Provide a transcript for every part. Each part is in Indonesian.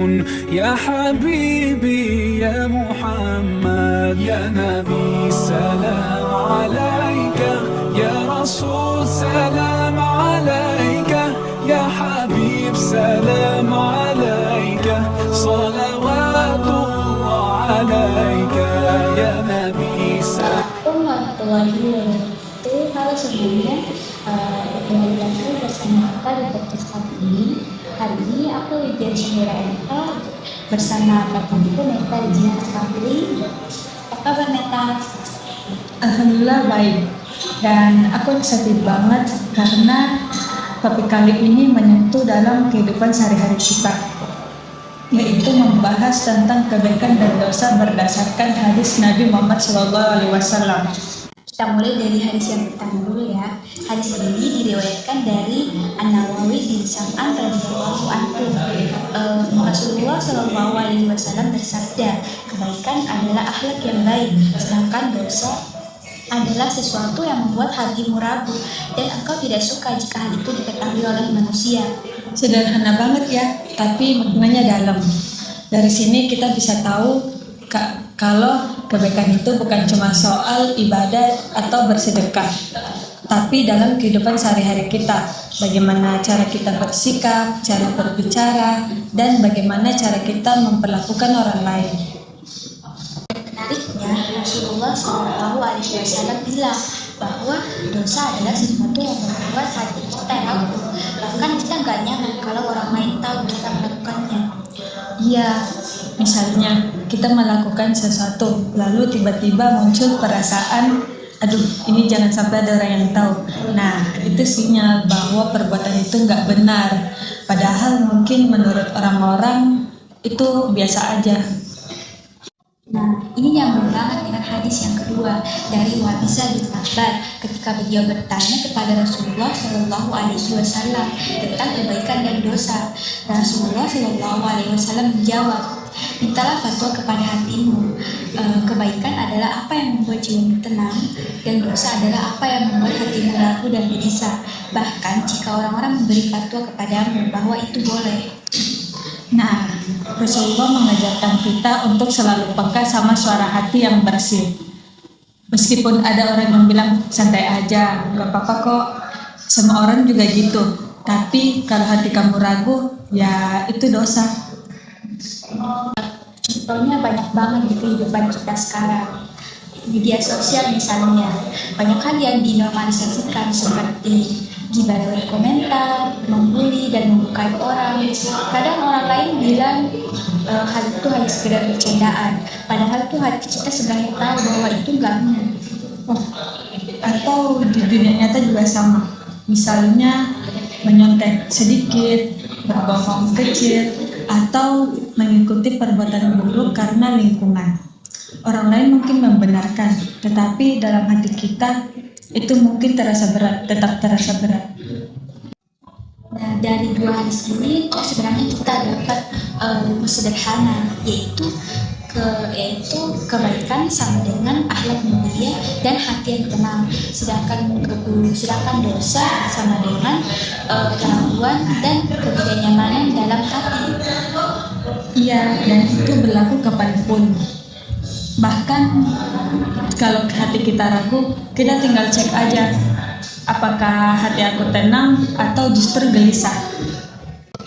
يا حبيبي يا محمد يا نبي سلام عليك يا رسول سلام عليك يا حبيب سلام عليك صلوات الله عليك يا نبي سلام. Assalamualaikum warahmatullahi wabarakatuh. Halo sebelumnya, kembali lagi bersama kita di podcast kali ini. Hari ini aku Widya Syahira Eka bersama partnerku Neta Regina Kapri. Apa kabar Neta? Alhamdulillah baik, dan aku excited banget karena topik kali ini menyentuh dalam kehidupan sehari-hari kita, yaitu membahas tentang kebaikan dan dosa berdasarkan hadis Nabi Muhammad SAW. Kita mulai dari hadis yang pertama dulu ya. Hadis ini diriwayatkan dari An-Nawawi bin Sam'an radhiyallahu anhu. Rasulullah Shallallahu Alaihi Wasallam bersabda, kebaikan adalah akhlak yang baik, sedangkan dosa adalah sesuatu yang membuat hatimu ragu dan engkau tidak suka jika hal itu diketahui oleh manusia. Sederhana banget ya, tapi maknanya dalam. Dari sini kita bisa tahu kalau kebaikan itu bukan cuma soal ibadah atau bersedekah, tapi dalam kehidupan sehari-hari kita, bagaimana cara kita bersikap, cara berbicara, dan bagaimana cara kita memperlakukan orang lain. Menariknya, Rasulullah Shallallahu Alaihi Wasallam bilang bahwa dosa adalah sesuatu yang membuat hati kita ragu, bahkan kita nggak nyaman kalau orang lain tahu kita melakukannya. Iya, misalnya kita melakukan sesuatu, lalu tiba-tiba muncul perasaan, aduh ini jangan sampai ada orang yang tahu. Nah, itu sinyal bahwa perbuatan itu nggak benar, padahal mungkin menurut orang-orang itu biasa aja. Nah, ini nyambung banget dengan hadis yang kedua dari Wabisa bin Akbar ketika beliau bertanya kepada Rasulullah Shallallahu Alaihi Wasallam tentang kebaikan dan dosa. Rasulullah Shallallahu Alaihi Wasallam menjawab, mintalah fatwa kepada hatimu. Kebaikan adalah apa yang membuat jiwamu tenang, dan dosa adalah apa yang membuat hatimu ragu dan gelisah. Bahkan jika orang-orang memberi fatwa kepadamu bahwa itu boleh. Nah, Rasulullah mengajarkan kita untuk selalu peka sama suara hati yang bersih. Meskipun ada orang yang bilang santai aja, gak apa-apa kok, semua orang juga gitu. Tapi kalau hati kamu ragu, ya itu dosa. Contohnya banyak banget di kehidupan kita sekarang. Media sosial misalnya, banyak hal yang dinormalisasikan seperti gibah lewat komentar, membuli dan membukai orang. Kadang orang lain bilang hal itu hanya sekedar bercandaan, padahal itu hati kita sebenarnya tahu bahwa itu enggak benar. Atau di dunia nyata juga sama. Misalnya menyontek sedikit, berbohong kecil, atau mengikuti perbuatan buruk karena lingkungan. Orang lain mungkin membenarkan, tetapi dalam hati kita itu mungkin tetap terasa berat. Nah, dari dua hadis ini sebenarnya kita dapat rumus sederhana, yaitu kebaikan sama dengan akhlak mulia dan hati yang tenang, sedangkan dosa sama dengan keraguan dan ketidaknyamanan dalam hati. Iya, dan itu berlaku kapanpun. Bahkan kalau hati kita ragu, kita tinggal cek aja apakah hati aku tenang atau justru gelisah.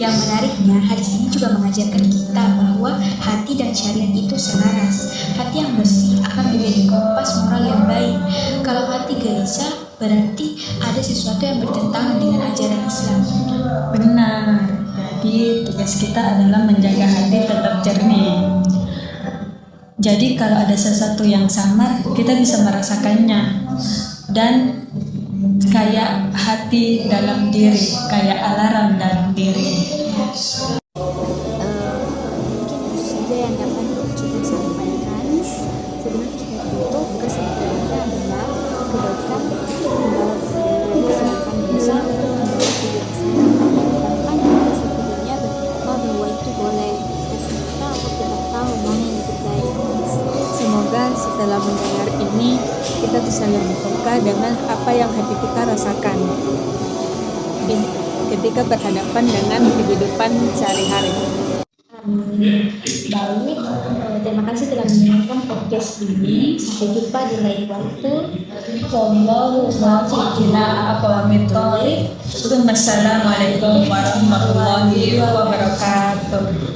Yang menariknya, hadis ini juga mengajarkan kita bahwa hati dan syariat itu selaras. Hati yang bersih akan menjadi kompas moral yang baik. Kalau hati gelisah, berarti ada sesuatu yang bertentangan dengan ajaran Islam. Benar, jadi tugas kita adalah menjaga hati tetap jernih. Jadi kalau ada sesuatu yang samar, kita bisa merasakannya. Dan kayak hati dalam diri, kayak alarm dalam diri. Mungkin itu saja yang dapat kita sampaikan. Sebelum kita tutup, kesimpulannya adalah kebaikan membawa sedangkan dosa membawa kebiasaan. Bahkan kita sebetulnya berdoa bahwa itu boleh, ternyata aku tidak tahu mana yang terbaik. Semoga setelah mendengar ini kita bisa lebih peka dengan apa yang hati kita rasakan ketika berhadapan dengan kehidupan sehari-hari. Baik, terima kasih telah mendengarkan podcast ini. Sampai jumpa di lain waktu. Wallahu muwaffiq ila aqwamit thoriq. Assalamualaikum warahmatullahi wabarakatuh.